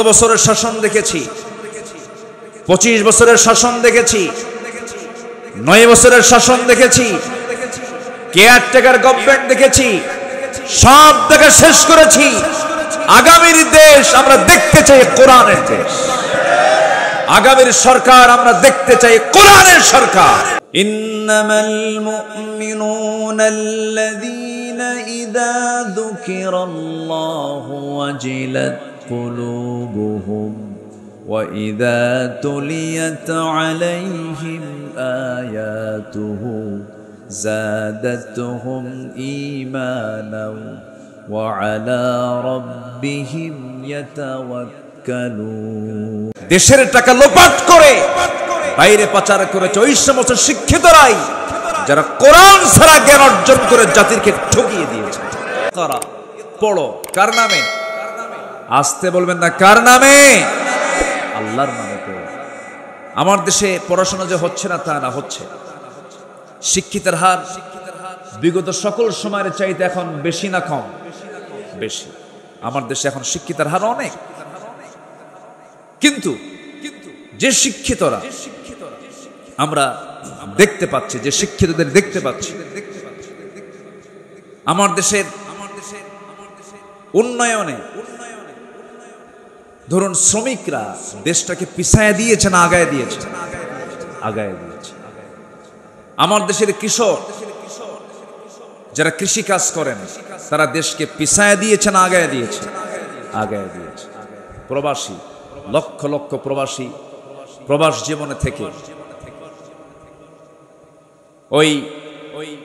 বছরের শাসন দেখেছি, 25 বছরের শাসন দেখেছি, 9 বছরের শাসন দেখেছি, কেয়ারটেকার গভর্নমেন্ট দেখেছি, সব দেখা শেষ করেছি। আগামীর দেশ আমরা দেখতে চাই কোরআনের দেশ, আগামীর সরকার আমরা দেখতে চাই কোরআনের সরকার। ইন্নামাল মুমিনুনাল্লাযীনা ইযা যুকিরাল্লাহু ওয়াজিলাত قلوبهم وإذا تليت عليهم آياته زادتهم إيمانا وعلى ربهم يتوكلون। দেশের টাকা লোপাট করে বাইরে পাচার করেছে ওই সমস্ত শিক্ষিতরাই যারা কোরআন ছাড়া জ্ঞান অর্জন করে জাতিকে ঠকিয়ে দিয়েছে। কারা? পড়ো। কার নামে? আসতে বলবেন না, কার নামে? আল্লাহর নামে। আমার দেশে পড়াশোনা যে হচ্ছে না তা না, হচ্ছে। শিক্ষিতের হার বিগত সকল সময়ের চাইতে এখন বেশি না কম? বেশি। আমার দেশে এখন শিক্ষিতের হার অনেক, কিন্তু যে শিক্ষিতরা আমরা দেখতে পাচ্ছি, যে শিক্ষিতদের দেখতে পাচ্ছি, আমার দেশের উন্নয়নে ধরুন শ্রমিকরা দেশটাকে পিছায় দিয়েছে না আগায় দিয়েছে? আগায় দিয়েছে। আমার দেশের কৃষক যারা কৃষি কাজ করেন তারা দেশকে পিছায় দিয়েছে না আগায় দিয়েছে? আগায় দিয়েছে। প্রবাসী, লক্ষ লক্ষ প্রবাসী প্রবাস জীবনে থেকে ওই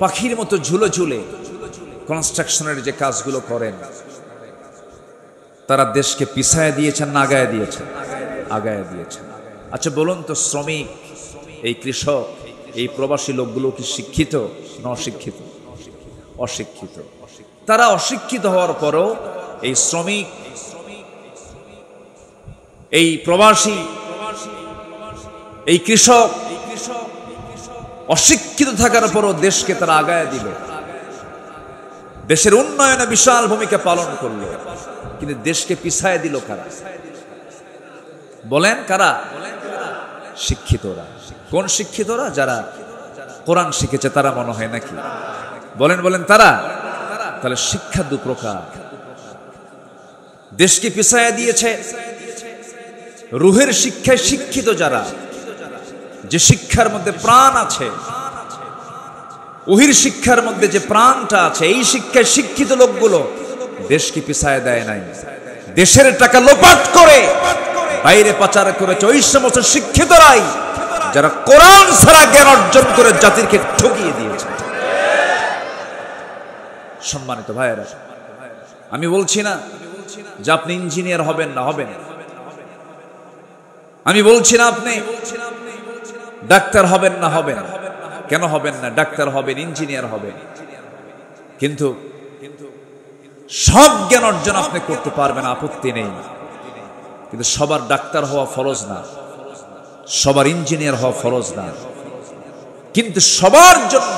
পাখির মতো ঝুলে ঝুলে কনস্ট্রাকশনের যে কাজগুলো করেন তারা দেশকে পিছায় দিয়েছেন না আগায় দিয়েছেন? আগায় দিয়েছেন। আচ্ছা বলুন তো, শ্রমিক, এই কৃষক, এই প্রবাসী লোকগুলো কি শিক্ষিত না অশিক্ষিত? অশিক্ষিত। তারা অশিক্ষিত হওয়ার পরও এই শ্রমিক, এই প্রবাসী, এই কৃষক অশিক্ষিত থাকার পরও দেশকে তারা আগায় দিল, দেশের উন্নয়নে বিশাল ভূমিকা পালন করলো, কিন্তু দেশকে পিছায় দিল কারা? বলেন কারা? শিক্ষিতরা। কোন শিক্ষিতরা? যারা কোরআন শিখেছে তারা মনে হয় নাকি? বলেন বলেন তারা। তাহলে শিক্ষা দু প্রকার। দেশকে পিছায় দিয়েছে রুহের শিক্ষায় শিক্ষিত যারা, যে শিক্ষার মধ্যে প্রাণ আছে, ওহির শিক্ষার মধ্যে যে প্রাণটা আছে, এই শিক্ষায় শিক্ষিত লোকগুলো দেশকে পিছায় দেয় নাই। দেশের টাকা লোপাট করে বাইরে পাচার করেছে ওই সমস্ত শিক্ষিতরাই যারা কোরআন ছাড়া জ্ঞান অর্জন করে জাতিকে ঠকিয়ে দিয়েছে। সম্মানিত ভাইয়েরা, আমি বলছি না যে আপনি ইঞ্জিনিয়ার হবেন না, হবেন। আমি বলছি না আপনি ডাক্তার হবেন না, হবেন। কেন হবেন না? ডাক্তার হবেন, ইঞ্জিনিয়ার হবেন, কিন্তু সব জ্ঞান অর্জন আপনি করতে পারবেন, আপত্তি নেই। কিন্তু সবার ডাক্তার হওয়া ফরজ না, সবার ইঞ্জিনিয়ার হওয়া ফরজ না। কিন্তু সবার জন্য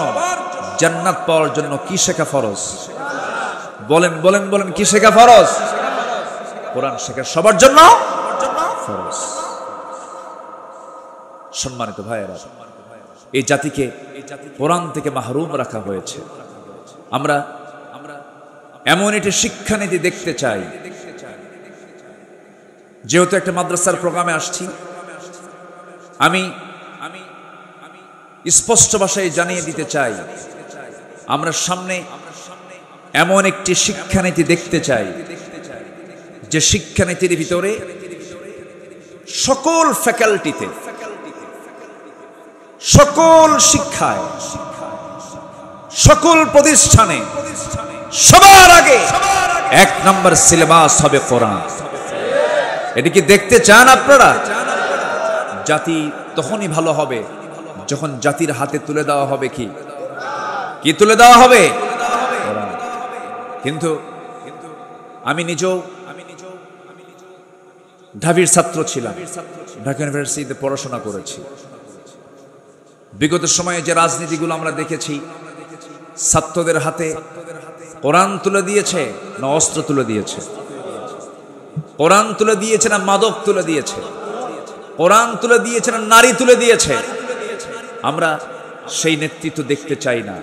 জান্নাত পাওয়ার জন্য কি শেখা ফরজ? বলেন বলেন বলেন, কি শেখা ফরজ? কোরআন শেখা সবার জন্য ফরজ। সম্মানিত ভাইয়েরা, এই জাতিকে কোরআন থেকে মাহরুম রাখা হয়েছে। আমরা এমন একটি শিক্ষানীতি দেখতে চাই, যেহেতু একটা মাদ্রাসার প্রোগ্রামে আসছি, আমি স্পষ্ট ভাষায় জানিয়ে দিতে চাই, আমরা সামনে এমন একটি শিক্ষানীতি দেখতে চাই যে শিক্ষানীতির ভিতরে সকল ফ্যাকাল্টিতে, সকল শিক্ষায়, সকল প্রতিষ্ঠানে সবার আগে 1 নম্বর সিলেবাস হবে কোরআন। এটি কি দেখতে চান আপনারা? জাতি তখনই ভালো হবে যখন জাতির হাতে তুলে দেওয়া হবে কি তুলে দেওয়া হবে? কোরআন। কিন্তু আমি নিজেও ঢাবির ছাত্র ছিলাম, ঢাকা ইউনিভার্সিটিতে পড়াশোনা করেছি। বিগত সময়ে যে রাজনীতিগুলো আমরা দেখেছি, ছাত্রদের হাতে কোরআন তুলে দিয়েছে না অস্ত্র তুলে দিয়েছে? কোরআন তুলে দিয়েছে না মাদক তুলে দিয়েছে? কোরআন তুলে দিয়েছে না নারী তুলে দিয়েছে? আমরা সেই নেতৃত্ব দেখতে চাই না।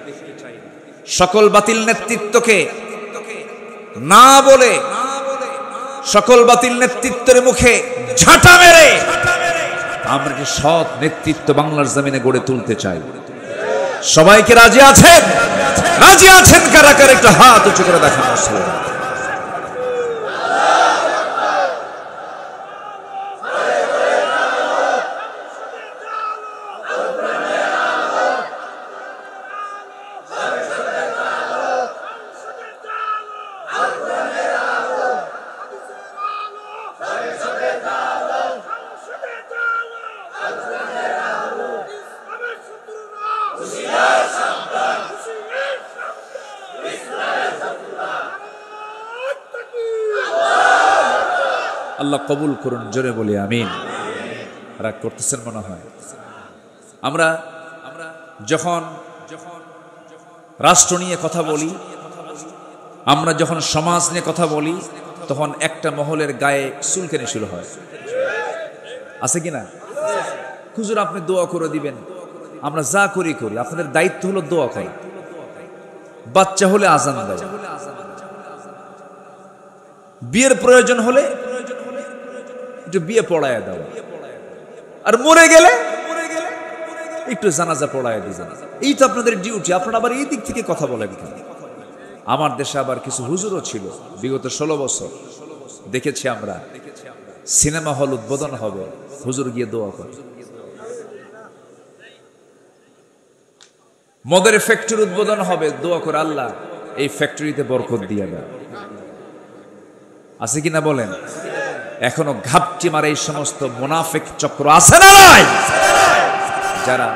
সকল বাতিল নেতৃত্বকে না বলে, সকল বাতিল নেতৃত্বের মুখে ঝাঁটা মেরে আমরা যে সৎ নেতৃত্ব বাংলার জমিনে গড়ে তুলতে চাই। সবাইকে রাজি আছেন? রাজি আছেন কারা কারা একটু হাত উঁচু করে দেখান। আল্লাহ কবুল করুন, জোরে বলি আমিন। রাগ করতেছেন মনে হয়। আমরা যখন রাষ্ট্র নিয়ে কথা বলি, আমরা যখন সমাজ নিয়ে কথা বলি, তখন একটা মহলের গায়ে চুলকানি শুরু হয়, আছে কিনা? হুজুর আপনি দোয়া করে দিবেন। আমরা যা করি করি, আপনাদের দায়িত্ব হলো দোয়া করা। বাচ্চা হলে আজান দেওয়া, বিয়ের প্রয়োজন হলে একটু বিয়ে পড়ায় দেওয়া, আর মরে গেলে একটু জানাজা পড়ায় দিবেন। এই তো আপনাদের ডিউটি। আপনারা আবার এই দিক থেকে কথা বলেন কেন? আমার দেশে আবার কিছু হুজুরও ছিল, বিগত 16 বছর দেখেছি আমরা, সিনেমা হল উদ্বোধন হবে, হুজুর গিয়ে দোয়া করে। মদের ফ্যাক্টরি উদ্বোধন হবে, দোয়া করে আল্লাহ এই ফ্যাক্টরিতে বরকত দিয়ে দেয়। আছে কিনা বলেন? এখনো ঘাপটি মারে এই সমস্ত মুনাফিক চক্র আছে না নাই, যারা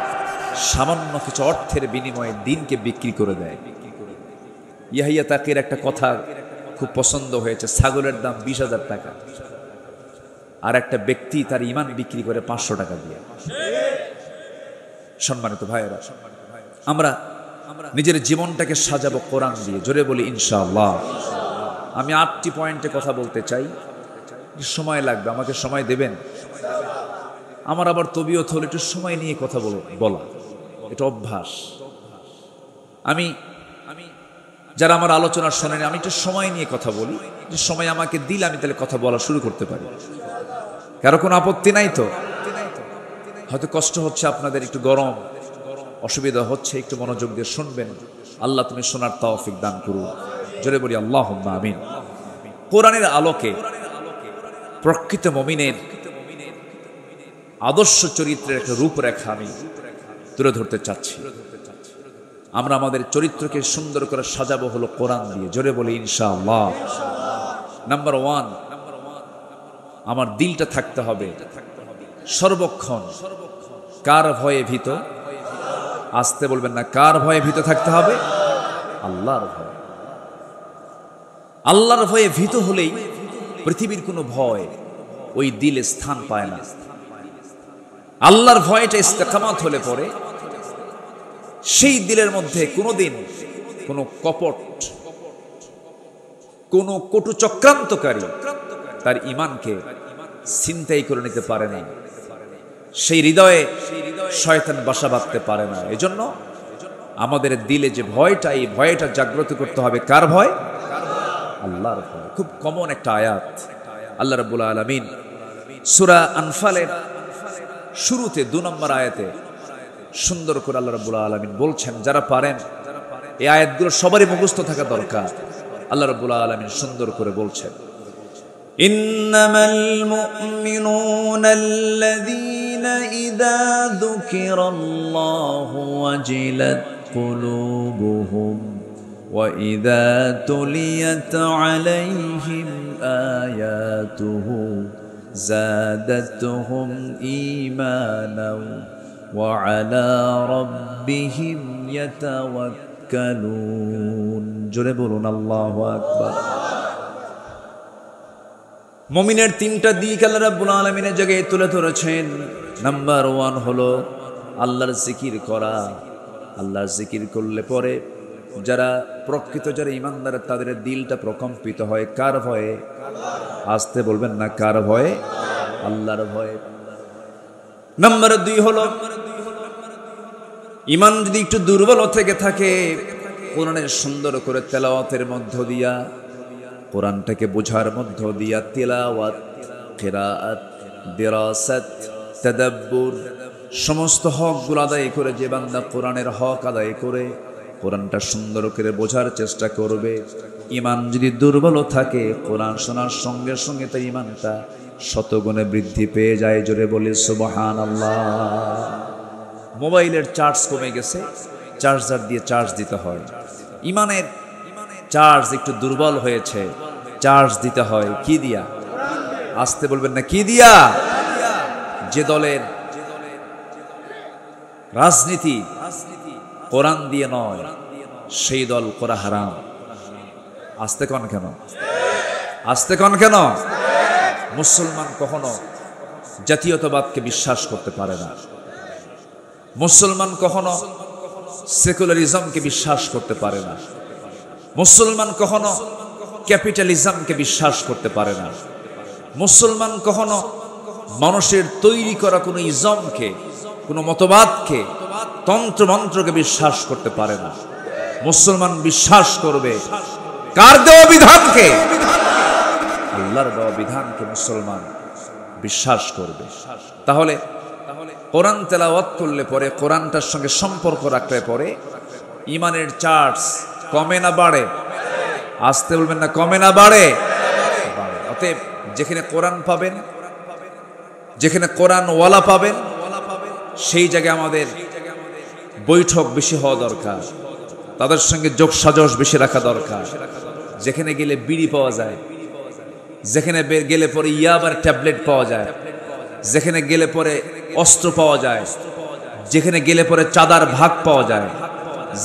সামান্য কিছু অর্থের বিনিময়ে দিনকে বিক্রি করে দেয়। ইয়াহিয়া তাকির একটা কথা খুব পছন্দ হয়েছে, ছাগলের দাম 20,000 টাকা, আর একটা ব্যক্তি তার ঈমান বিক্রি করে 500 টাকা দিয়ে। সম্মানিত ভাইয়েরা, আমরা নিজের জীবনটাকে সাজাবো কোরআন দিয়ে, জোরে বলি ইনশাআল্লাহ। আমি 8টি পয়েন্টে কথা বলতে চাই, সময় লাগবে, আমাকে সময় দেবেন? আমার আবার তবিয়ত হলো একটু সময় নিয়ে কথা বলা, এটা অভ্যাস। আমি যারা আমার আলোচনা শোনেন, আমি একটু সময় নিয়ে কথা বলি, যে সময় আমাকে দিলে আমি তাহলে কথা বলা শুরু করতে পারি। কারো কোনো আপত্তি নাই তো? হয়তো কষ্ট হচ্ছে আপনাদের, একটু গরম, অসুবিধা হচ্ছে, একটু মনোযোগ দিয়ে শুনবেন। আল্লাহ তুমি শোনার তৌফিক দান করুন, জোরে বলি আল্লাহুম্মা আমিন। কোরআনের আলোকে প্রকৃত মুমিনের আদর্শ চরিত্রের একটা রূপরেখা আমি তুলে ধরতে চাচ্ছি। আমরা আমাদের চরিত্রকে সুন্দর করে সাজাবো হলো কোরআন দিয়ে, জোরে বলি ইনশাআল্লাহ। নাম্বার 1, আমার দিলটা থাকতে হবে সর্বক্ষণ কার ভয়ে ভীত? আসতে বলবেন না, কার ভয়ে ভীত থাকতে হবে? আল্লাহর ভয়। আল্লাহর ভয়ে ভীত হলেই পৃথিবীর কোনো ভয় ওই দিলে স্থান পায় না। আল্লাহর ভয়টা ইস্তেকামাত হলে পরে সেই দিলের মধ্যে কোনোদিন কোনো কপট, কোনো কটু চক্রান্তকারী তার ঈমানকে ছিনতাই করে নিতে পারে না। সেই হৃদয়ে শয়তান বাসা বাঁধতে পারে না। এজন্য আমাদের দিলে যে ভয়টা, এই ভয়টা জাগ্রত করতে হবে। কার ভয়? আল্লাহর ভয়। খুব কমন একটা আয়াত। আল্লাহ রাব্বুল আলামিন সূরা আনফালের শুরুতে 2 নম্বর আয়াতে সুন্দর করে আল্লাহ রাব্বুল আলামিন বলছেন, যারা পারেন এই আয়াতগুলো সবারই মুখস্থ থাকা দরকার। আল্লাহ রাব্বুল আলামিন সুন্দর করে বলছেন, ইন্নামাল মুমিনুনা আল্লাযীনা ইযা যুকিরাল্লাহু ওয়াজিলাত কুলুবুহুম ওয়া ইযা তুলিয়াত আলাইহিম আয়াতুহু যাদাতুহুম ঈমানাও ওয়া আলা রাব্বিহিম ইয়াতাওয়াক্কালুন। জোরে বলুন আল্লাহু আকবার। মুমিনের 3টা দিক আল্লাহ রাব্বুল আলামিনের জায়গায় তুলে ধরেছেন। নাম্বার 1 হলো আল্লাহর জিকির করা। আল্লাহর জিকির করলে পরে যারা প্রকৃত যারা ঈমানদার, তাদের দিলটা প্রকম্পিত হয় কার ভয়ে? আসতে বলবেন না কার ভয়ে? আল্লাহর ভয়ে। নাম্বার 2 হলো ঈমান যদি একটু দুর্বল থেকে থাকে, কোরআনের সুন্দর করে তেলাওয়াতের মধ্য দিয়া, কোরআনটাকে বোঝার মধ্য দিয়া, তিলাওয়াত, কিরাআত, দিরাসাত, তাদাব্বুর সমস্ত হকগুলো আদায় করে যে বান্দা কোরআনের হক আদায় করে কোরআনটা সুন্দর করে বোঝার চেষ্টা করবে, ঈমান যদি দুর্বল থাকে কোরআন শোনার সঙ্গে সঙ্গে তার ঈমানটা শতগুণে বৃদ্ধি পেয়ে যায়। জোরে বলি সুবহানাল্লাহ। মোবাইলের চার্জ কমে গেছে, চার্জার দিয়ে চার্জ দিতে হয়। ঈমানের চার্জ একটু দুর্বল হয়েছে, চার্জ দিতে হয় কি দিয়া? আসতে বলবেন না কি দিয়া? যে দলের রাজনীতি কোরআন দিয়ে নয় সেই দল করা হারাম। আসতে কন কেন? আসতে কন কেন? মুসলমান কখনো জাতীয়তাবাদকে বিশ্বাস করতে পারে না। মুসলমান কখনো সেকুলারিজমকে বিশ্বাস করতে পারে না। মুসলমান কখনো ক্যাপিটালিজমকে বিশ্বাস করতে পারে না। মুসলমান কখনো মানুষের তৈরি করা কোনো ইজমকে, কোনো মতবাদকে, তন্ত্রমন্ত্রকে বিশ্বাস করতে পারে না। মুসলমান বিশ্বাস করবে কার দেওয়া বিধানকে? আল্লাহর দেওয়া বিধানকে মুসলমান বিশ্বাস করবে। তাহলে কোরআন তেলাওয়াত করলে পরে, কোরআনটার সঙ্গে সম্পর্ক রাখলে পরে ঈমানের চার্জ কমে না বাড়ে? আসতে বলবেন না কমে না বাড়ে? অতএব যেখানে কোরআন পাবেন, যেখানে কোরআন ওয়ালা পাবেন, সেই জায়গায় আমাদের বৈঠক বেশি হওয়া দরকার, তাদের সঙ্গে যোগ সাজস বেশি রাখা দরকার। যেখানে গেলে বিড়ি পাওয়া যায়, যেখানে গেলে পরে ইয়াবার ট্যাবলেট পাওয়া যায়, যেখানে গেলে পরে অস্ত্র পাওয়া যায়, যেখানে গেলে পরে চাঁদার ভাগ পাওয়া যায়,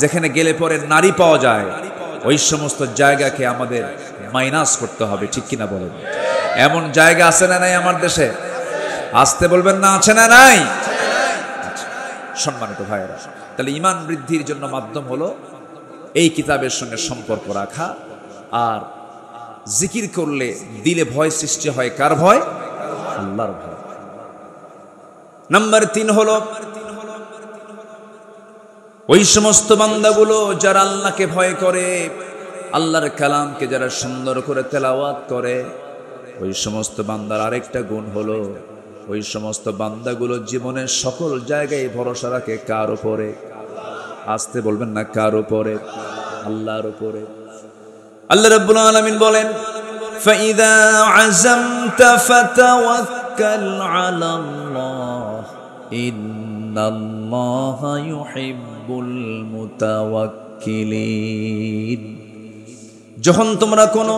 যেখানে গেলে পরে নারী পাওয়া যায়, ওই সমস্ত জায়গাকে আমাদের মাইনাস করতে হবে। ঠিক কিনা বলেন? এমন জায়গা আছে না নাই আমার দেশে? আসতে বলবেন না আছে না নাই? সম্মানিত ভাইয়েরা, তাহলে ঈমান বৃদ্ধির জন্য মাধ্যম হলো এই কিতাবের সঙ্গে সম্পর্ক রাখা। আর জিকির করলে দিলে ভয় সৃষ্টি হয়। কার ভয়? আল্লাহর ভয়। নাম্বার 3 হলো ওই সমস্ত বান্দাগুলো যারা আল্লাহকে ভয় করে, আল্লাহর কালামকে যারা সুন্দর করে তেলাওয়াত করে, ওই সমস্ত বান্দার আরেকটা গুণ হলো ওই সমস্ত বান্দাগুলো জীবনের সকল জায়গায় ভরসা রাখে কার উপরে? আসতে বলবেন না কার উপরে? আল্লাহর উপরে। আল্লাহ রাব্বুল আলামিন বলেন, ফাইদা আযামতা ফাতাওয়াক্কাল আলাল্লাহ ইন্নাল্লাহা ইউহিব্বুল মুতাওয়াক্কিলিন। যখন তোমরা কোনো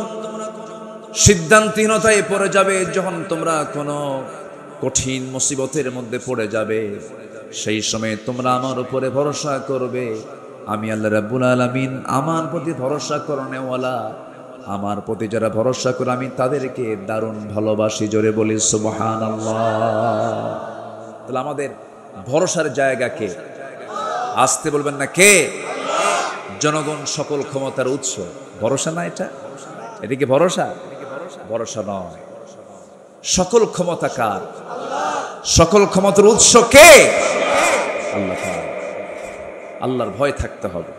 সিদ্ধান্তহীনতায় পড়ে যাবে, যখন তোমরা কোনো কঠিন মুসিবতের মধ্যে পড়ে যাবে, সেই সময় তোমরা আমার উপরে ভরসা করবে। আমি আল্লাহ রাব্বুল আলামিন আমার প্রতি ভরসা করনেওয়ালা, আমার প্রতি যারা ভরসা করে আমি তাদেরকে দারুণ ভালোবাসি। জোরে বলি সুবহানাল্লাহ। তাহলে আমাদের ভরসার জায়গা কে? আসতে বলবেন না কে? জনগণ সকল ক্ষমতার উৎস। ভরসা না এটা? এটা কি ভরসা? ভরসা নয়। সকল ক্ষমতা কার? সকল ক্ষমতার উৎস কে? আল্লাহ। আল্লাহর ভয় থাকতে হবে।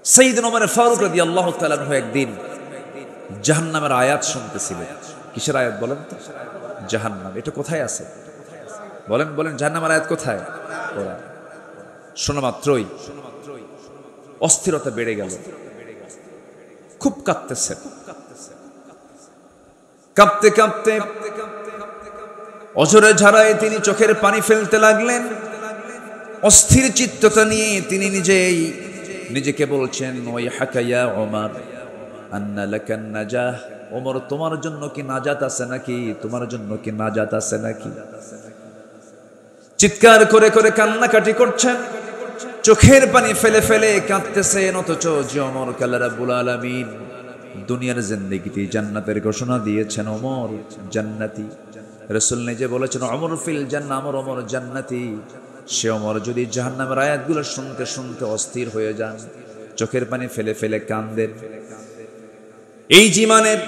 সাইয়েদনা ওমর ফারুক রাদিয়াল্লাহু তাআলা আনহু একদিন জাহান্নামের আয়াত শুনতেছিলেন। কিসের আয়াত বলেন তো? জাহান্নাম। এটা কোথায় আছে? বলেন বলেন, জাহান্নামের আয়াত কোথায়? কোরআন। শোনা মাত্রই অস্থিরতা বেড়ে গেল, খুব কাঁদতেছে। কাঁপতে কাঁপতে অঝরে ঝাড়ায় তিনি চোখের পানি ফেলতে লাগলেন। অস্থির চিত্ততা নিয়ে তিনি নিজেকে বলছেন, ওই হাকায়া ওমর আন্না লাকান নাজাহ। ওমর, তোমার জন্য কি নাজাত আছে নাকি? তোমার জন্য কি নাজাত আছে নাকি? চিৎকার করে করে কান্নাকাটি করছেন, চোখের পানি ফেলে ফেলে কাঁদতেছেন। অথচ যে ওমরকে আল্লাহ রাব্বুল আলামিন দুনিয়ার জিন্দেগিতে জান্নাতের ঘোষণা দিয়েছেন, ওমর জান্নাতি। রাসূল নিজে বলেছেন, ওমর ফিল জান্নাহ, ওমর জান্নাতি। সে ওমর যদি জাহান্নামের আয়াতগুলো শুনতে শুনতে অস্থির হয়ে যান, চোখের পানি ফেলে ফেলে কাঁদেন, এই জীবনের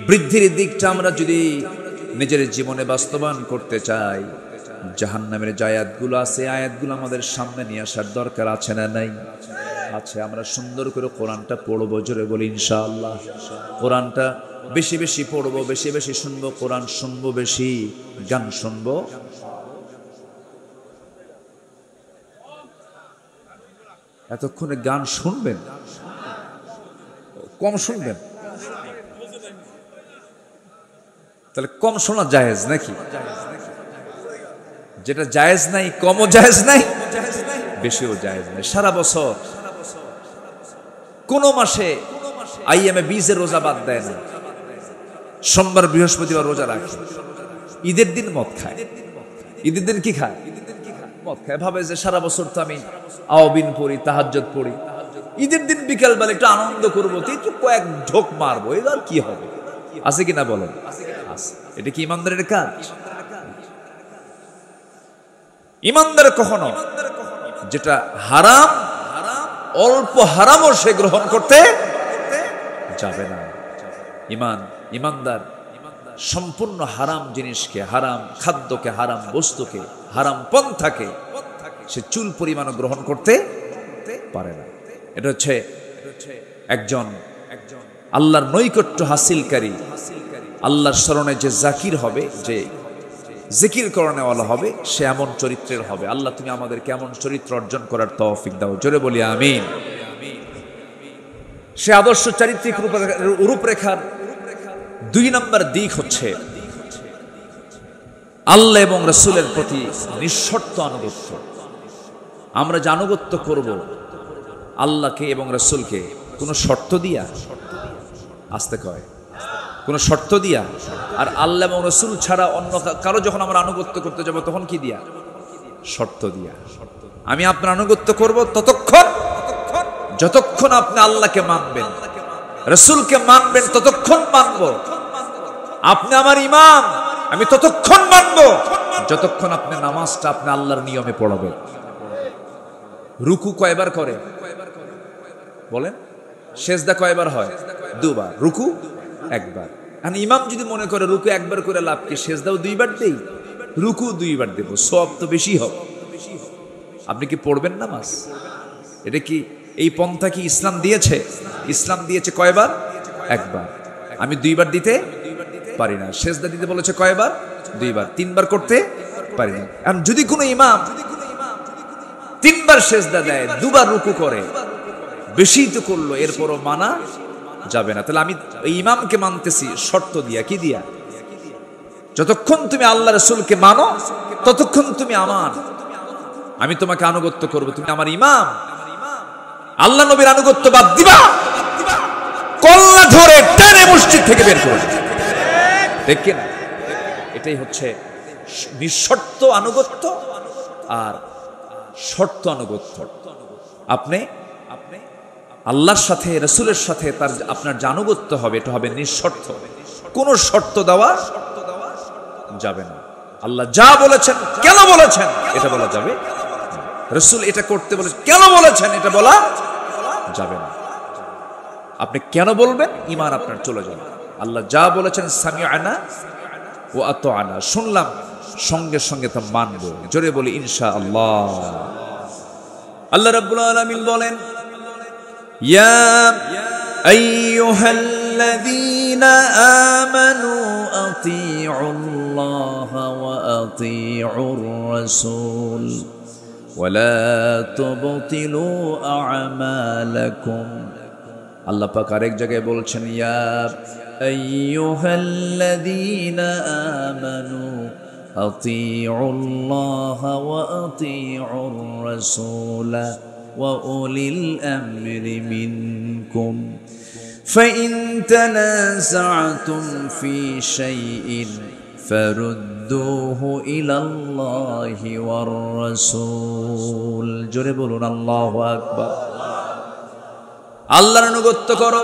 বৃদ্ধির দিকটা আমরা যদি নিজের জীবনে বাস্তবায়ন করতে চাই, জাহান্নামের যে আয়াতগুলো আছে, আয়াতগুলো আমাদের সামনে নিয়ে আসার দরকার আছে না নাই? আছে। আমরা সুন্দর করে কোরআনটা পড়বো, জোরে বলি ইনশাআল্লাহ। কোরআনটা বেশি বেশি পড়বো, বেশি বেশি শুনবো, কোরআন শুনবো বেশি, গান শুনবো। এতক্ষণে গান শুনবেন, কম শুনবেন? তাহলে কম শোনা জায়েজ নাকি? যেটা জায়েজ নাই, কমও জায়েজ নাই, বেশিও জায়েজ নাই। সারা বছর কোন মাসে আইএমএ 20 রোজা বাদ দেয় না, সোমবার বৃহস্পতিবার রোজা রাখে, ঈদের দিন মদ খায়। ঈদের দিন কি খায়? মদ খায়। ভাবে যে সারা বছর তো আমি আওয়াবিন পড়ি, তাহাজ্জুদ পড়ি, ঈদের দিন বিকাল বেলা একটু আনন্দ করবো, একটু কয়েক ঢোক মারবো, এবার কি হবে? আছে কিনা বলেন? এটা কি ইমানদারের কাজ? ইমানদার কখনো যেটা হারাম, অল্প হারামও সে গ্রহণ করতে যাবে না। ইমানদার সম্পূর্ণ হারাম জিনিসকে, হারাম খাদ্যকে, হারাম বস্তুকে, হারাম পন্থাকে সে চুল পরিমাণও গ্রহণ করতে পারে না। এটা হচ্ছে একজন আল্লাহর নৈকট্য হাসিলকারী, আল্লাহর স্মরণে যে জাকির হবে, যে জিকির করণেওয়ালা হবে, সে এমন চরিত্রের হবে। আল্লাহ তুমি আমাদেরকে এমন চরিত্র অর্জন করার তৌফিক দাও, জোরে বলি আমিন। সে আদর্শ চারিত্রিক রূপরেখার 2 নম্বর দিক হচ্ছে আল্লাহ এবং রাসূলের প্রতি নিঃশর্ত আনুগত্য। আমরা যে আনুগত্য করব আল্লাহকে এবং রাসূলকে, কোনো শর্ত দিয়া, আসতে কয়, কোনো শর্ত দিয়া। আর আল্লাহ এবং রাসূল ছাড়া অন্য কারো যখন আমরা আনুগত্য করতে যাব, তখন কি দিয়া? শর্ত দিয়া। আমি আপনার আনুগত্য করব যতক্ষণ আপনি আল্লাহকে মানবেন, রাসূলকে মানবেন, ততক্ষণ মানব। আপনি আমার ইমাম, আমি ততক্ষণ মানব যতক্ষণ আপনি নামাজটা আপনি আল্লাহর নিয়মে পড়াবেন। রুকু কয়বার করে বলেন? সেজদা কয়বার হয়? 2 বার। রুকু 1 বার। আর ইমাম যদি মনে করে রুকু 1 বার করে লাভ কি, সেজদাও 2 বার দেই, রুকু 2 বার দেব, সওয়াব তো বেশি হবে। আপনি কি পড়বেন নামাজ? এটা কি, এই পন্থা কি ইসলাম দিয়েছে? ইসলাম দিয়েছে কয়বার? 1 বার। আমি 2 বার দিতে পারি না। সেজদা দিতে বলেছে কয়বার? 2 বার। 3 বার করতে পারি না। আর যদি কোনো ইমাম 3 বার সেজদা দেয়, 2 বার রুকু করে, বেশি তো করলো, এরপরও মানা যাবে না। তাহলে আমি এই ইমামকে মানতেছি শর্ত দিয়া, কি দিয়া? যতক্ষণ তুমি আল্লাহ রাসূলকে মানো, ততক্ষণ তুমি আমার, আমি তোমাকে আনুগত্য করব, তুমি আমার ইমাম। আল্লাহ নবীর আনুগত্য বাদ দিবা, কল্লা ধরে টেনে মসজিদ থেকে বের করে দেখেন। এটাই হচ্ছে নিঃশর্ত আনুগত্য আর শর্ত আনুগত্য। আপনি আল্লাহর সাথে, রাসূলের সাথে তার আপনার যে আনুগত্য হবে, এটা হবে নিঃশর্ত, কোনো শর্ত দেওয়া যাবে না। আল্লাহ যা বলেছেন, কেন বলেছেন, এটা বলা যাবে। রাসূল এটা করতে বলেছেন, কেন বলেছেন, এটা বলা যাবে না। আপনি কেন বলবেন, ঈমান আপনার চলে যাবে। আল্লাহ যা বলেছেন, সামিআনা ওয়া আতাআনা, শুনলাম, সঙ্গে সঙ্গে তা মানব, জোরে বলি ইনশাআল্লাহ। আল্লাহ রাব্বুল আলামিন বলেন, ইয়া আইয়ুহাল্লাযীনা আমানু আতিউল্লাহা ওয়া আতিউর রাসূল ওয়া লা তুবতিলু আ'মালাকুম। আল্লাহ পাক আরেক জায়গায় বলছেন, ইয়া আইয়ুহাল্লাযীনা আমানু আতিউল্লাহা ওয়া আতিউর রাসূলা ওয়া উলিল আমরি মিনকুম ফাইন তানাযা'তুম ফি শাইইন ফারুদ্দুহু ইলাল্লাহি ওয়ার রাসূল। জোরে বলুন আল্লাহু আকবার। আল্লাহর আনুগত্য করো,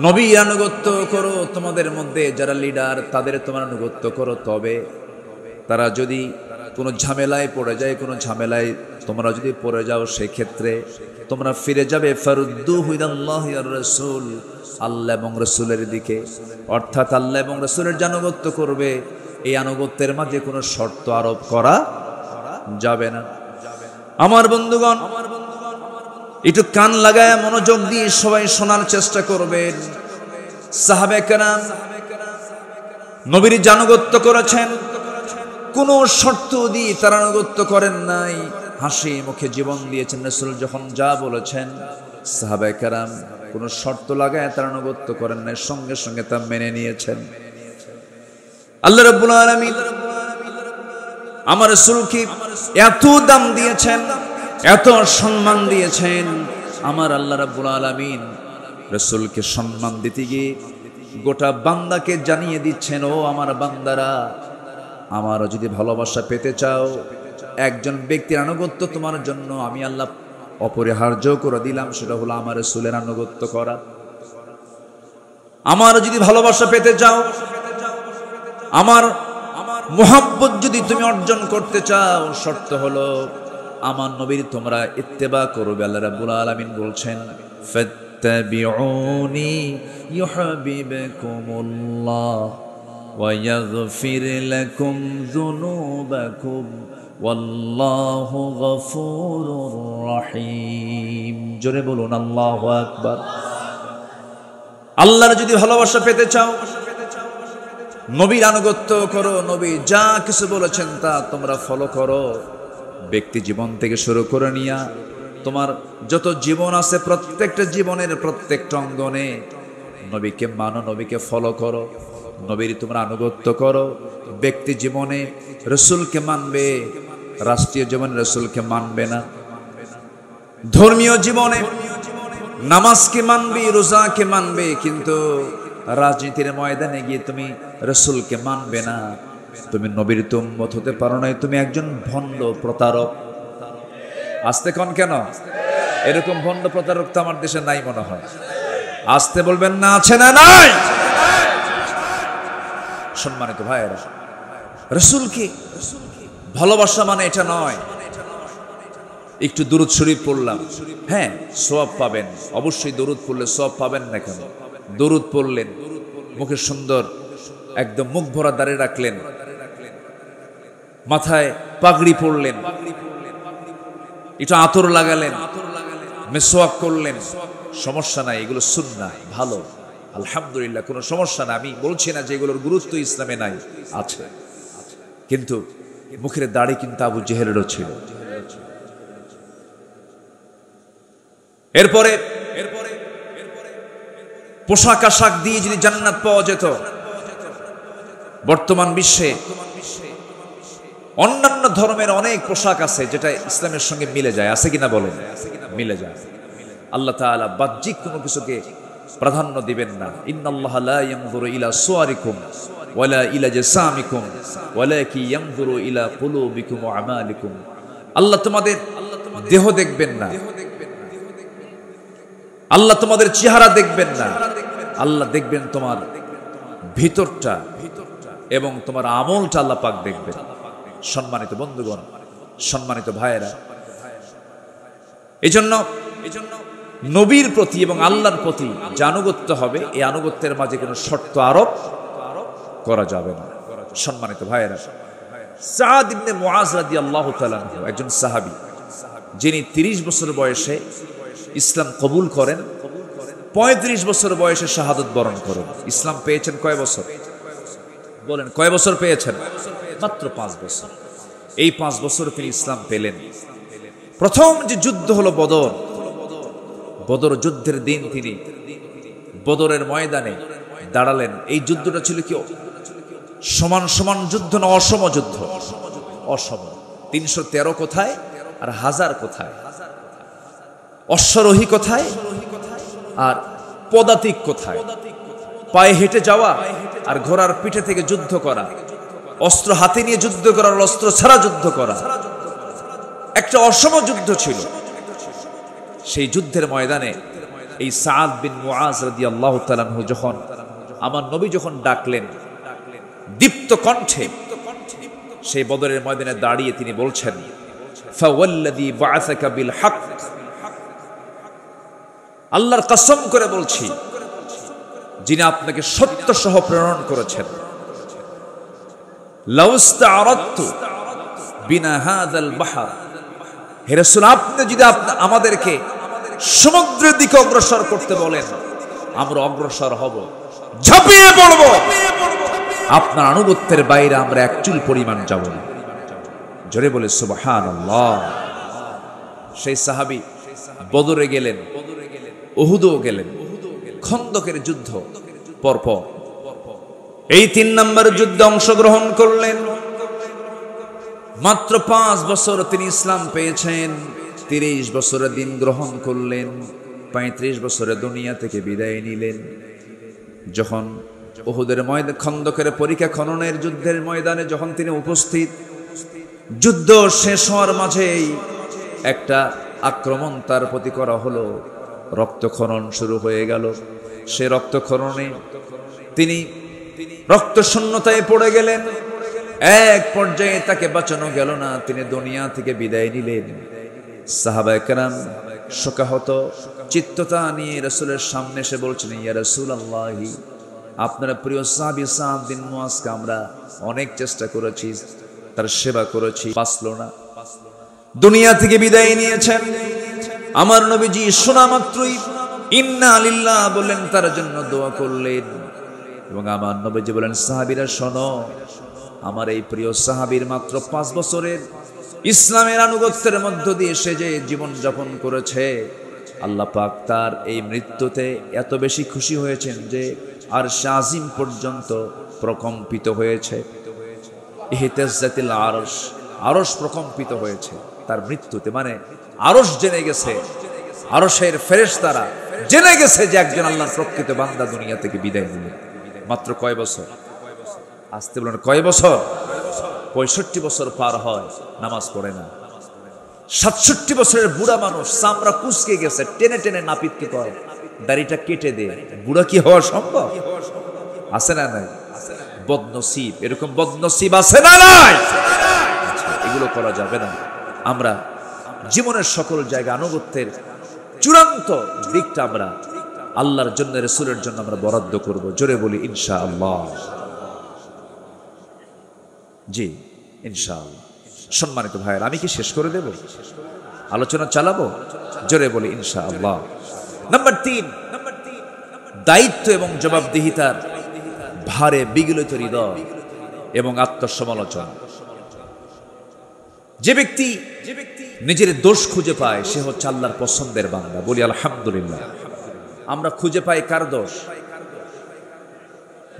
নবীর আনুগত্য করো, তোমাদের মধ্যে যারা লিডার তাদের তোমার আনুগত্য করো। তবে তারা যদি কোনো ঝামেলায় পড়ে যায়, কোনো ঝামেলায় তোমরা যদি পড়ে যাও সেক্ষেত্রে তোমরা ফিরে যাবে ফারুদ্দুহু ইলাল্লাহি ওয়ার রাসূল, আল্লাহ এবং রাসূলের দিকে, অর্থাৎ আল্লাহ এবং রাসূলের আনুগত্য করবে। এই আনুগত্যের মাঝে কোনো শর্ত আরোপ করা যাবে না। আমার বন্ধুগণ, একটু কান লাগায় মনোযোগ দিয়ে সবাই শোনার চেষ্টা করবেন। সাহাবে কেরাম নবীর আনুগত্য করেছেন, কোনো শর্ত দিয়ে তার আনুগত্য করেন নাই, হাসি মুখে জীবন দিয়েছেন। রাসূল যখন যা বলেছেন সাহাবে কেরাম কোনো শর্ত লাগায় তার আনুগত্য করেন নাই, সঙ্গে সঙ্গে তা মেনে নিয়েছেন। আল্লাহ রাব্বুল আলামিন আমার রাসূলকে এত দাম দিয়েছেন, এত সম্মান দিয়েছেন। আমার আল্লাহ রাব্বুল আলামিন রাসূলকে সম্মান দিতে গিয়ে গোটা বান্দাকে জানিয়ে দিচ্ছেন, ও আমার বান্দারা, আমার যদি ভালোবাসা পেতে চাও, একজন ব্যক্তির আনুগত্য তোমার জন্য আমি আল্লাহ অপরিহার্য করে দিলাম, সেটা হলো আমার রাসূলের আনুগত্য করা। আমার যদি ভালোবাসা পেতে চাও, আমার মুহাব্বত যদি তুমি অর্জন করতে চাও, শর্ত হলো আমার নবীর তোমরা ইত্তেবা করবে। আল্লাহ রাব্বুল আলামিন বলছেন, ফাত্তাবিউনি ইউহিব্বুকুমুল্লাহ ওয়া ইয়াগফির লাকুম যুনুবাকুম ওয়াল্লাহু গফুরুর রহিম। জোরে বলুন আল্লাহু আকবার। আল্লাহর যদি ভালোবাসা পেতে চাও, নবীর আনুগত্য করো, নবী যা কিছু বলেছেন তা তোমরা ফলো করো। ব্যক্তি জীবন থেকে শুরু করে নিয়া তোমার যত জীবন আছে প্রত্যেকটা জীবনের প্রত্যেকটা অঙ্গনে নবীকে মানো, নবীকে ফলো করো, নবীর তোমরা আনুগত্য করো। ব্যক্তি জীবনে রাসূলকে মানবে, রাষ্ট্রীয় জীবনে রাসূলকে মানবে না। ধর্মীয় জীবনে নামাজকে মানবে, রোজাকে মানবে, কিন্তু রাজনীতির ময়দানে গিয়ে তুমি রাসূলকে মানবে না। তুমি নবীর উম্মত হতে পারো নাই, তুমি একজন ভণ্ড প্রতারক। আসতে কোন কেন? এরকম ভণ্ড প্রতারক তো আমার দেশে নাই মনে হয়। আসতে বলবেন না, আছে না নাই? সম্মানিত ভাইয়েরা, রাসূলকে ভালোবাসা মানে এটা নয় একটু দুরূদ শরীফ পড়লাম, হ্যাঁ সওয়াব পাবেন, অবশ্যই দরুদ পড়লে সওয়াব পাবেন না কেন? দরুদ পড়লেন, মুখে সুন্দর একদম মুখ ভরা দাঁড়িয়ে রাখলেন, মাথায় পাগড়ি পরলেন, একটু আতর লাগালেন, মেসওয়াক করলেন, সমস্যা নাই, এগুলো সুন্নাহ, ভালো, আলহামদুলিল্লাহ, কোনো সমস্যা না। আমি বলছি না যে এগুলোর গুরুত্ব ইসলামে নাই, আছে। কিন্তু মুখের দাড়ি কিন্তু আবু জেহেলেরও ছিল। এরপরে পোশাক আশাক দিয়ে যদি জান্নাত পাওয়া যেত, বর্তমান বিশ্বে অন্যান্য ধর্মের অনেক পোশাক আছে যেটা ইসলামের সঙ্গে মিলে যায়, আছে কিনা বলেন? মিলে যায়। আল্লাহ তাআলা বাহ্যিক কোনো কিছুকে প্রাধান্য দিবেন না। ইন্নাল্লাহা লা ইয়ানজুরু ইলা সুওয়ারিকুম ওয়ালা ইলা জাসামিকুম ওয়ালাকিন ইয়ানজুরু ইলা কুলুবিকুম ওয়া আমালিকুম। আল্লাহ তোমাদের দেহ দেখবেন না, আল্লাহ তোমাদের চেহারা দেখবেন না, আল্লাহ দেখবেন তোমার ভিতরটা এবং তোমার আমলটা আল্লাহ পাক দেখবেন। সম্মানিত বন্ধুগণ, সম্মানিত ভাইয়েরা, এজন্য নবীর প্রতি এবং আল্লাহর প্রতি যে আনুগত্য হবে, এই আনুগত্যের মাঝে কোনো শর্ত আরোপ করা যাবে না। সম্মানিত ভাইয়েরা, সাদ ইবনে মুআজ রাদিয়াল্লাহু তাআলা আনহু একজন সাহাবী, যিনি 30 বছর বয়সে ইসলাম কবুল করেন, 35 বছর বয়সে শাহাদত বরণ করেন। ইসলাম পেয়েছেন কয় বছর? বলেন, কয় বছর পেয়েছেন? মাত্র 5 বছর। এই 5 বছর তিনি ইসলাম পেলেন। প্রথম যে যুদ্ধ হলো বদর, বদর যুদ্ধের দিন তিনি বদরের ময়দানে দাঁড়ালেন। এই যুদ্ধটা ছিল কি সমান সমান যুদ্ধ না অসম যুদ্ধ? অসম। 313 কোথায় আর 1000 কোথায়? অশ্বরোহী কোথায় আর পদাতিক কোথায়? পায়ে হেঁটে যাওয়া আর ঘোড়ার পিঠে থেকে যুদ্ধ করা, অস্ত্র হাতে নিয়ে যুদ্ধ করা আর অস্ত্র ছাড়া যুদ্ধ করা, একটা অসম যুদ্ধ ছিল। সেই যুদ্ধের ময়দানে এই সাদ বিন মুআজ রাদিয়াল্লাহু তাআলা আনহু যখন আমার নবী যখন ডাকলেন দীপ্ত কণ্ঠে, সেই বদরের ময়দানে দাঁড়িয়ে তিনি বলছেন, ফাওয়াল্লাযী বা'আসাকা বিল হক, আল্লাহর কসম করে বলছি যিনি আপনাকে সত্য সহ প্রেরণ করেছেন। লাউস্তা'রাদতু বিনা হাযাল বাহর, হে রাসূল আপনি যদি আমাদেরকে সমুদ্রের দিকে অগ্রসর করতে বলেন, আমরা অগ্রসর হব, ঝাঁপিয়ে পড়ব, আপনার আনুগত্যের বাইরে আমরা এক চুল পরিমাণ যাব না। জোরে বলে সুবহানাল্লাহ। সেই সাহাবী বদরে গেলেন, উহুদও গেলেন, খন্দকের যুদ্ধ পরপর এই ৩ নম্বর যুদ্ধে অংশগ্রহণ করলেন। মাত্র 5 বছর তিনি ইসলাম পেয়েছেন, 30 বছরে দিন গ্রহণ করলেন, 35 বছরে দুনিয়া থেকে বিদায় নিলেন। যখন উহুদের ময়দানে, খন্দকের পরীক্ষা খননের যুদ্ধের ময়দানে যখন তিনি উপস্থিত, যুদ্ধ শেষ হওয়ার মাঝেই একটা আক্রমণ তার প্রতি করা হলো, রক্তক্ষরণ শুরু হয়ে গেল। সে রক্তক্ষরণে তিনি রক্ত শূন্যতায় পড়ে গেলেন। এক পর্যায়ে তাকে বাঁচানো গেল না, তিনি দুনিয়া থেকে বিদায় নিলেন। সাহাবায়ে কেরাম শোকাহত চিত্ততা নিয়ে রাসূলের সামনে এসে বলছেন, ইয়া রাসূলুল্লাহ, আপনার প্রিয় সাহাবী সাদ বিন মুআজকে আমরা অনেক চেষ্টা করেছি, তার সেবা করেছি, বাঁচলো না, দুনিয়া থেকে বিদায় নিয়েছেন। আমার নবীজি শোনা মাত্রই ইন্না লিল্লাহ বললেন, তার জন্য দোয়া করলেন। এবং আমার নবীজি বলেন, সাহাবীরা শোনো, আমার এই প্রিয় সাহাবীর মাত্র 5 বছরের ইসলামের আনুগত্যের মধ্য দিয়ে সে যে জীবন যাপন করেছে, আল্লাহ পাক তার এই মৃত্যুতে এত বেশি খুশি হয়েছেন যে আরশ আজিম পর্যন্ত প্রকম্পিত হয়েছে। ইহতাজ্জাতিল আরশ, আরশ প্রকম্পিত হয়েছে তার মৃত্যুতে। মানে আরশ জেনে গেছে, আরশের ফেরেশতারা জেনে গেছে যে একজন আল্লাহর প্রকৃত বান্দা দুনিয়া থেকে বিদায় নিলেন। মাত্র কয় বছর? আসতে বলেন কয় বছর? 65 বছর পার হয়, নামাজ পড়ে না। 67 বছরের বুড়া মানুষ, চামড়া কুচকে গেছে, টেনে টেনে নাপিতকে কয় দাড়িটা কেটে দে। বুড়া কি হওয়া সম্ভব? আছে না নাই? বদনসিব, এরকম বদনসিব আছে না নাই? এগুলো করা যাবে না। আমরা জীবনের সকল জায়গা আনুগত্যের চূড়ান্ত দিকটা আমরা আল্লাহর জন্য, রাসূলের জন্য আমরা বরাদ্দ করব। জোরে বলি ইনশাআল্লাহ। জি ইনশাআল্লাহ। সম্মানিত ভাইয়ের, আমি কি শেষ করে দেব? আলোচনা চালাবো? জোরে বলি ইনশাআল্লাহ। নাম্বার 3, দায়িত্ব এবং জবাবদিহিতার ভারে বিগলিত হৃদয় এবং আত্মসমালোচনা। যে ব্যক্তি নিজের দোষ খুঁজে পায় সে হচ্ছে আল্লাহর পছন্দের বান্দা। বলি আলহামদুলিল্লাহ। আমরা খুঁজে পাই কার দোষ?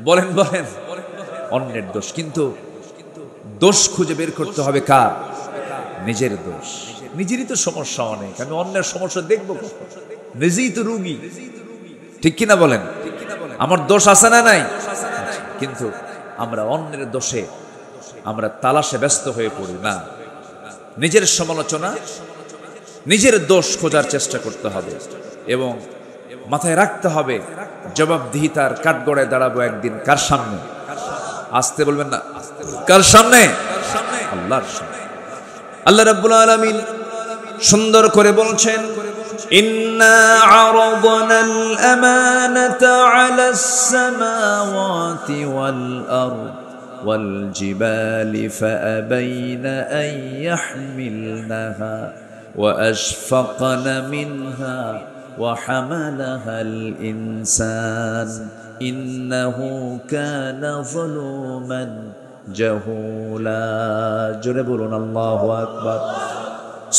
বলেন বলেন, অন্যের দোষ। কিন্তু দোষ খুঁজে বের করতে হবে কার? নিজের দোষ। নিজেরই তো সমস্যা অনেক, আমি অন্যের সমস্যা দেখবো কখন? নিজেই তো রোগী, ঠিক কিনা বলেন? আমার দোষ আছে না নাই? কিন্তু আমরা অন্যের দোষে আমরা তালাশে ব্যস্ত হয়ে পড়ি না। নিজের সমালোচনা, নিজের দোষ খোঁজার চেষ্টা করতে হবে এবং মাথায় রাখতে হবে জবাবদিহিতার কাঠগড়ায় দাঁড়াবো একদিন। কার সামনে? আসতে বলবেন না, কার সামনে? আল্লাহর সামনে। আল্লাহ রাব্বুল আলামিন সুন্দর করে বলছেন, ইন্না আরাদনাল আমানাতা আলাস সামাওয়াতি ওয়াল আরদ ওয়াল জিবালি ফাআবাইনা আন ইয়াহমিলনাহা ওয়া আশফাকনা মিনহা ওয়া হামালাহাল ইনসান ইন্নাহু কানা যালুমান জাহুলা। জোরে বলুন আল্লাহু আকবার।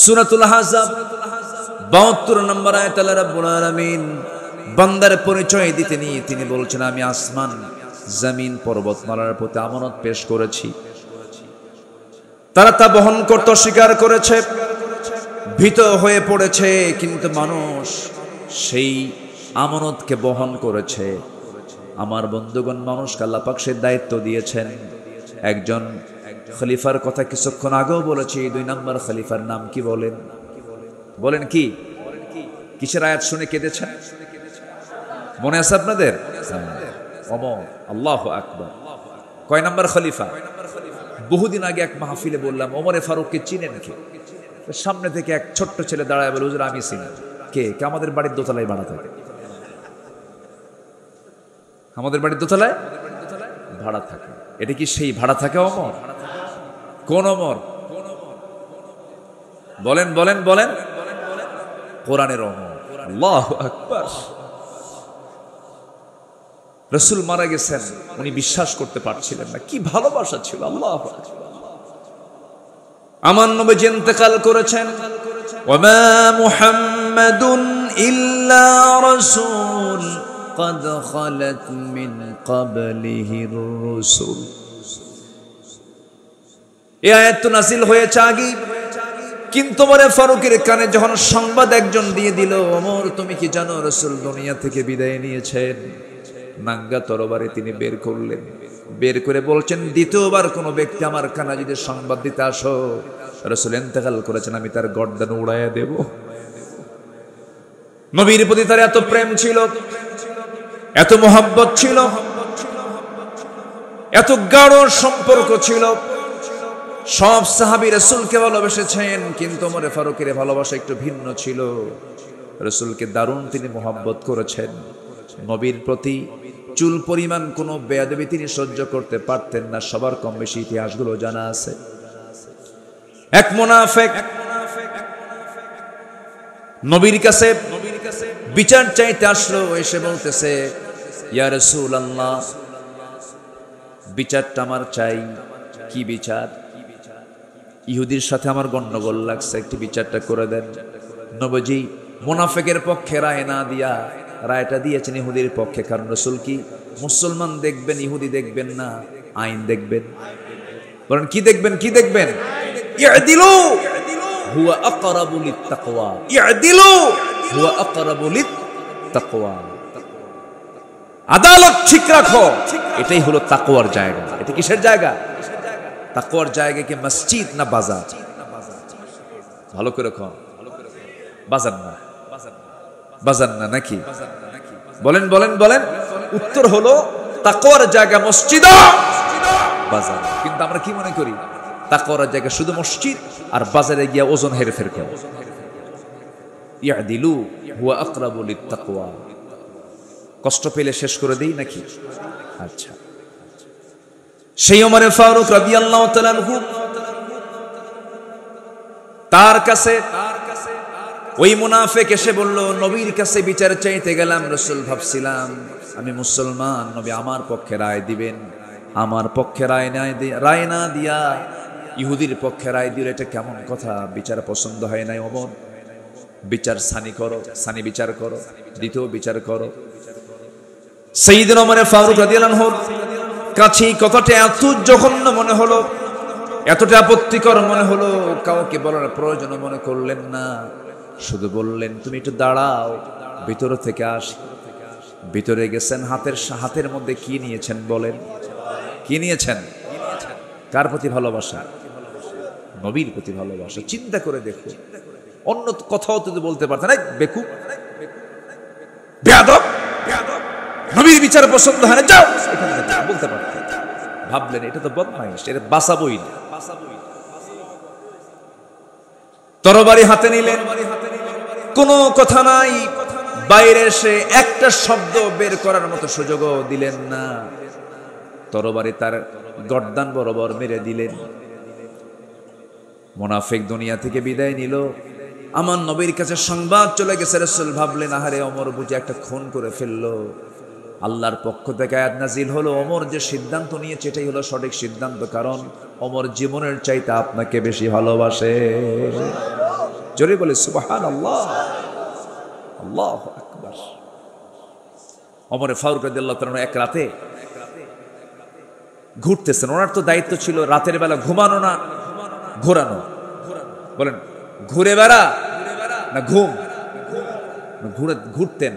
সূরাতুল আহজাব 72 নম্বর আয়াত আল্লাহ রাব্বুল আলামিন বান্দার পরিচয় দিতে নিয়ে তিনি বলছেন, আমি আসমান, জমিন, পর্বতমালার প্রতি আমানত পেশ করেছি, তারা তা বহন করতে অস্বীকার করেছে, ভীত হয়ে পড়েছে, কিন্তু মানুষ সেই আমানতকে বহন করেছে। আমার বন্ধুগণ, মানুষকে আল্লাহ পাক সেই দায়িত্ব দিয়েছেন। একজন খলিফার কথা কিছুক্ষণ আগেও বলেছি। 2 নম্বর খলিফার নাম কি বলেন? বলেন কি? কিসের আয়াত শুনে কেঁদেছেন? মনে আছে আপনাদের? ওমর। আল্লাহু আকবার। কয় নম্বর খলিফা? বহুদিন আগে এক মাহফিলে বললাম, ওমরে ফারুককে চিনেন কি? সামনে থেকে এক ছোট্ট ছেলে দাঁড়ায় বলে, হুজুর আমি চিনি। কে? আমাদের বাড়ির দোতলায় ভাড়া থাকে। আমাদের বাড়ির দোতলায় ভাড়া থাকে। এটা কি সেই ভাড়া থাকে ওমর? কোন ওমর? বলেন বলেন বলেন। কোরআনের ওমর। আল্লাহু আকবার। রাসূল মারা গেছেন, উনি বিশ্বাস করতে পারছিলেন না। কি ভালোবাসা ছিল! আল্লাহু আকবার। আমার নবী ইন্তেকাল করেছেন। ওয়ামা মুহাম্মাদুন ইল্লা রাসূল قد خلت من قبله الرسل। এই আয়াত তো নাযিল হয়েছে আগে, কিন্তু ওমর ফারুকের কানে যখন সংবাদ একজন দিয়ে দিল, ওমর তুমি কি জানো রাসূল দুনিয়া থেকে বিদায় নিয়েছেন? নাঙ্গা তরবারি তিনি বের করলেন, বের করে বলছেন, দ্বিতীয়বার কোনো ব্যক্তি আমার কানে যদি সংবাদ দিতে আসো রাসূল ইন্তেকাল করেছেন, আমি তার গর্দান উড়াইয়া দেব। নবীর প্রতি তার এত প্রেম ছিল, এত মোহাব্বত ছিল, এত গাঢ় সম্পর্ক ছিল। সব সাহাবী রাসূলকে ভালোবেসেছেন, কিন্তু ওমর ফারুকের ভালোবাসা একটু ভিন্ন ছিল। রাসূলকে দারুণ তিনি মোহাব্বত করেছেন। নবীর প্রতি চুল পরিমাণ কোনো বেয়াদবি তিনি সহ্য করতে পারতেন না। সবার কম বেশি ইতিহাসগুলো জানা আছে। এক মুনাফিক নবীর কাছে বিচার চাইতে আসলো, এসে বলতেছে, ইয়া রাসূলুল্লাহ, বিচারটা আমার চাই। কি বিচার? ইহুদির সাথে আমার গন্ডগোল লাগছে, একটু বিচারটা করে দেন। নবীজি মুনাফিকের পক্ষে রায় না দিয়া রায়টা দিয়েছেন ইহুদির পক্ষে। কারণ রাসূল কি মুসলমান দেখবেন, ইহুদি দেখবেন না, আইন দেখবেন। বলেন কি দেখবেন? কি দেখবেন? ইআদিলু হুয়া আকরাবু লিত-তাকওয়া। ইআদিলু হুয়া আকরাবু লিত-তাকওয়া। আদালত ঠিক রাখো, এটাই হলো তাকওয়ার জায়গা। এটা কিসের জায়গা? তাকওয়ার জায়গা কি মসজিদ না বাজার? ভালো করে কও। বাজার না, বাজার না নাকি? বলেন বলেন বলেন। উত্তর হলো তাকওয়ার জায়গা মসজিদ, বাজার। কিন্তু আমরা কি মনে করি? তাকওয়ার জায়গা শুধু মসজিদ, আর বাজারে গিয়া ওজন হেরফের করে। ইয়াদিলু হুয়া আকরাবু লিত-তাকওয়া। কষ্ট পেলে শেষ করে দেই নাকি? আচ্ছা, সেই ওমর ফারুক রাদিয়াল্লাহু তাআলা আনহু, তার কাছে ওই মুনাফিক এসে বলল, নবীর কাছে বিচার চাইতে গেলাম, রাসূল ভাবছিলাম আমি মুসলমান, নবী আমার পক্ষে রায় দিবেন। আমার পক্ষে রায় না দিয়া ইহুদির পক্ষে রায় দিলে এটা কেমন কথা? বিচার পছন্দ হয় নাই ওমর। বিচার সানি করো, সানি বিচার করো, দ্বিতীয় বিচার করো। সাইয়েদনা ওমর ফারুক রাদিয়াল্লাহু আনহু কাছে কথাটা এত জঘন্য মনে হলো, এতটা আপত্তিকর মনে হলো, কাউকে বলার প্রয়োজন মনে করলেন না। শুধু বললেন, তুমি একটু দাঁড়াও, ভিতর থেকে আসি। ভিতরে গেছেন, হাতের মধ্যে কি নিয়েছেন বলেন? কি নিয়েছেন? কার প্রতি ভালোবাসা? নবীর প্রতি ভালোবাসা। চিন্তা করে দেখো, অন্য কথাও তো বলতে পারতেন, এই বেকুব, বেয়াদব, নবীর বিচার পছন্দ হয় না, যাও এখান থেকে, বলতে পারতেন। ভাবলেন এটা তো বদমাইশ, এটা বাঁচাবই না। তরবারি হাতে নিলেন, কোনো কথা নাই। বাইরে এসে একটা শব্দ বের করার মতো সুযোগও দিলেন না। তরবারি তার গর্দান বরাবর মেরে দিলেন। মুনাফিক দুনিয়া থেকে বিদায় নিল। আমার নবীর কাছে সংবাদ চলে গেছে। রাসূল ভাবলেন, আহারে ওমর বুঝে একটা খুন করে ফেললো। আল্লাহর পক্ষ থেকে আয়াত নাজিল হলো, ওমর যে সিদ্ধান্ত নিয়েছে এটাই হলো সঠিক সিদ্ধান্ত, কারণ ওমর জীবনের চাইতে আপনাকে বেশি ভালোবাসে। জোরে বলে সুবহানাল্লাহ, আল্লাহু আকবার। ওমর ফারুক রাদিয়াল্লাহু তাআলা এক রাতে ঘুরতেছেন। ওনার তো দায়িত্ব ছিল রাতের বেলা ঘুমানো না ঘোরানো। বলেন ঘুরে বেড়া না ঘুম? ঘুরতেন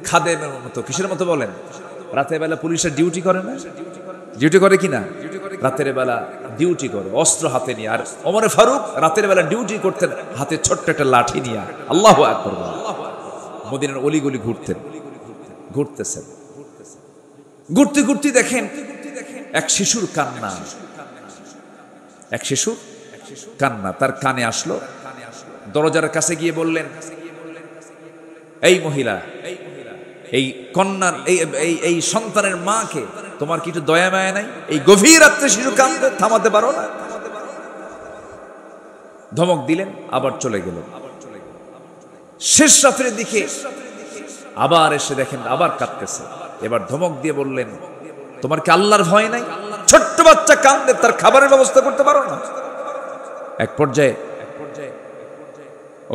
খাদেমের মতো। কিসের মতো বলেন? রাতের বেলা পুলিশের ডিউটি করে না? ডিউটি করে কিনা? রাতের বেলা ডিউটি করে অস্ত্র হাতে নিয়ে। আর ওমর ফারুক রাতের বেলা ডিউটি করতেন হাতে ছোট্ট একটা লাঠি নিয়ে। আল্লাহু আকবার। মদিনার অলিগলি ঘুরতেছেন। ঘুরতে ঘুরতে দেখেন এক শিশুর কান্না। এক শিশুর কান্না তার কানে আসলো। দরজার কাছে গিয়ে বললেন, এই মহিলা, এই কন্যার এই সন্তানের মাকে তোমার কি একটু দয়া মায়া নাই? এই গভীর রাত্রে শিশু কাঁদতে থামাতে পারো না? ধমক দিলেন, আবার চলে গেল। শেষ রাত্রের দিকে আবার এসে দেখেন আবার কাঁদতেছে। এবার ধমক দিয়ে বললেন, তোমার কি আল্লাহর ভয় নাই? ছোট্ট বাচ্চা কাঁদে, তার খাবারের ব্যবস্থা করতে পারো না? এক পর্যায়ে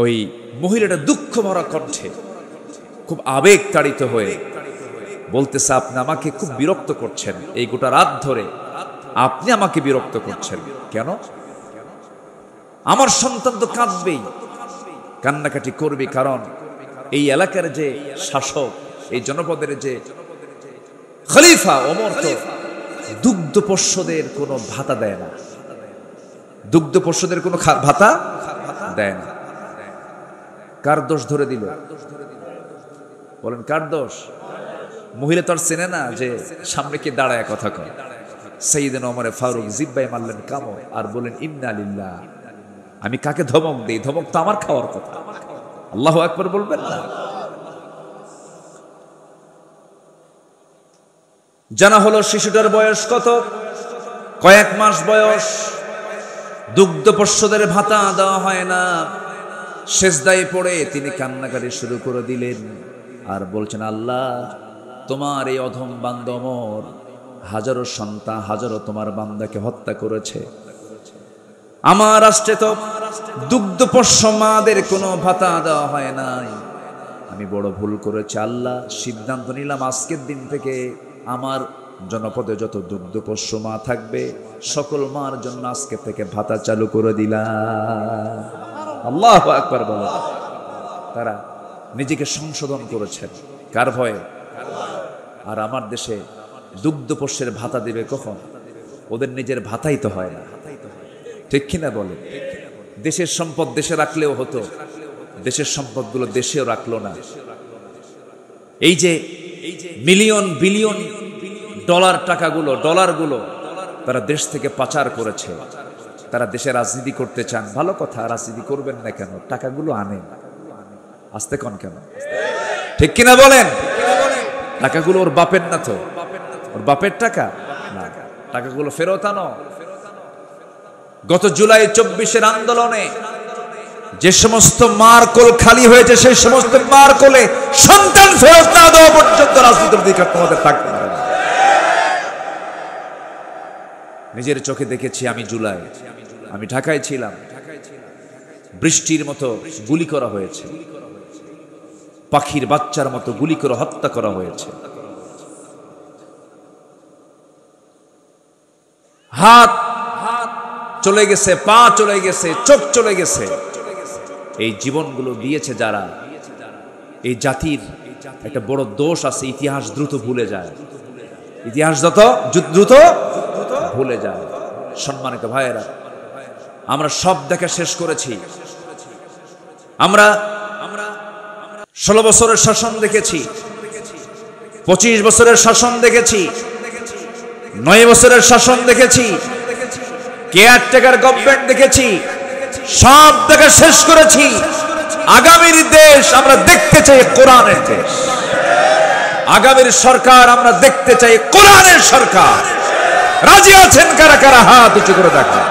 ওই মহিলাটা দুঃখ ভরা কণ্ঠে খুব আবেগ তাড়িত হয়ে বলতেছে, আপনি আমাকে খুব বিরক্ত করছেন, এই গোটা রাত ধরে আপনি আমাকে বিরক্ত করছেন কেন? আমার সন্তান তো কাঁদবেই, কান্নাকাটি করবে, কারণ এই এলাকার যে শাসক, এই জনপদের যে খলিফা ওমর তো দুগ্ধপোষ্যদের কোনো ভাতা দেয় না, দুগ্ধপোষ্যদের কোনো ভাতা দেয় না। কার দোষ ধরে দিল? বলেন কার দোষ? মহিলা তো আর চেনে না যে সামনে কে দাঁড়ায় কথা কয়। সাইয়েদনা ওমর ফারুক জিব্বায় মারলেন কামড় আর বলেন, ইন্না লিল্লাহ। আমি কাকে ধমক দেই? ধমক তো আমার খাওয়ার কথা। আল্লাহু আকবার বলবেন না? জানা হলো শিশুটার বয়স কত? কয়েক মাস বয়স। দুগ্ধপোষ্যদের ভাতা দেওয়া হয় না। সেজদায় পড়ে তিনি কান্নাকাটি শুরু করে দিলেন আর বলছেন, আল্লাহ, তোমার এই অধম বান্দা ওমর হাজারো সন্তান, হাজারো তোমার বান্দাকে হত্যা করেছে। আমার রাষ্ট্রে তো দুগ্ধপোষ্য মাদের কোনো ভাতা দেওয়া হয় নাই। আমি বড় ভুল করেছি আল্লাহ। সিদ্ধান্ত নিলাম আজকের দিন থেকে আমার জনপদে যত দুগ্ধপোষ্য মা থাকবে সকল মার জন্য আজকে থেকে ভাতা চালু করে দিলাম। আল্লাহু আকবার বলো। তারা নিজেকে সংশোধন করেছেন কার ভয়ে? আর আমার দেশে দুগ্ধপোষ্যের ভাতা দিবে কখন? ওদের নিজের ভাতাই তো হয় না, ঠিক কিনা বলে? দেশের সম্পদ দেশে রাখলেও হতো, দেশের সম্পদগুলো দেশেও রাখলো না। এই যে মিলিয়ন বিলিয়ন ডলারগুলো তারা দেশ থেকে পাচার করেছে। তারা দেশে রাজনীতি করতে চান, ভালো কথা, রাজনীতি করবেন না কেন? টাকাগুলো আনেন। আসতে কন কেন? ঠিক কিনা বলেন? টাকাগুলো ওর বাপের না তো? ওর বাপের টাকা না, টাকাগুলো ফেরত আনো। গত জুলাই 24-এর আন্দোলনে যে সমস্ত মার কোল খালি হয়েছে, সেই সমস্ত মার কোলে সন্তান ফেরত না দেওয়া পর্যন্ত রাজনীতির অধিকার তোমাদের থাকতে পারে না। নিজের চোখে দেখেছি আমি। জুলাই আমি ঢাকায় ছিলাম, বৃষ্টির মতো গুলি করা হয়েছে, পাখির বাচ্চার মতো গুলি করে হত্যা করা হয়েছে। হাত চলে গেছে, পা চলে গেছে, চোখ চলে গেছে। এই জীবনগুলো দিয়েছে যারা, এই জাতির একটা বড় দোষ আছে, ইতিহাস দ্রুত ভুলে যায়। ইতিহাস দ্রুত ভুলে যায়। সম্মানিত ভাইয়েরা, আমরা সব দেখা শেষ করেছি। আমরা 16 বছরের শাসন দেখেছি, 25 বছরের শাসন দেখেছি, 9 বছরের শাসন দেখেছি, কেয়ারটেকার গভর্নমেন্ট দেখেছি। সব দেখা শেষ করেছি। আগামীর দেশ আমরা দেখতে চাই কোরআনের দেশ। আগামীর সরকার আমরা দেখতে চাই কোরআনের সরকার। রাজি আছেন কারা কারা? হাত উঁচু করে দেখান।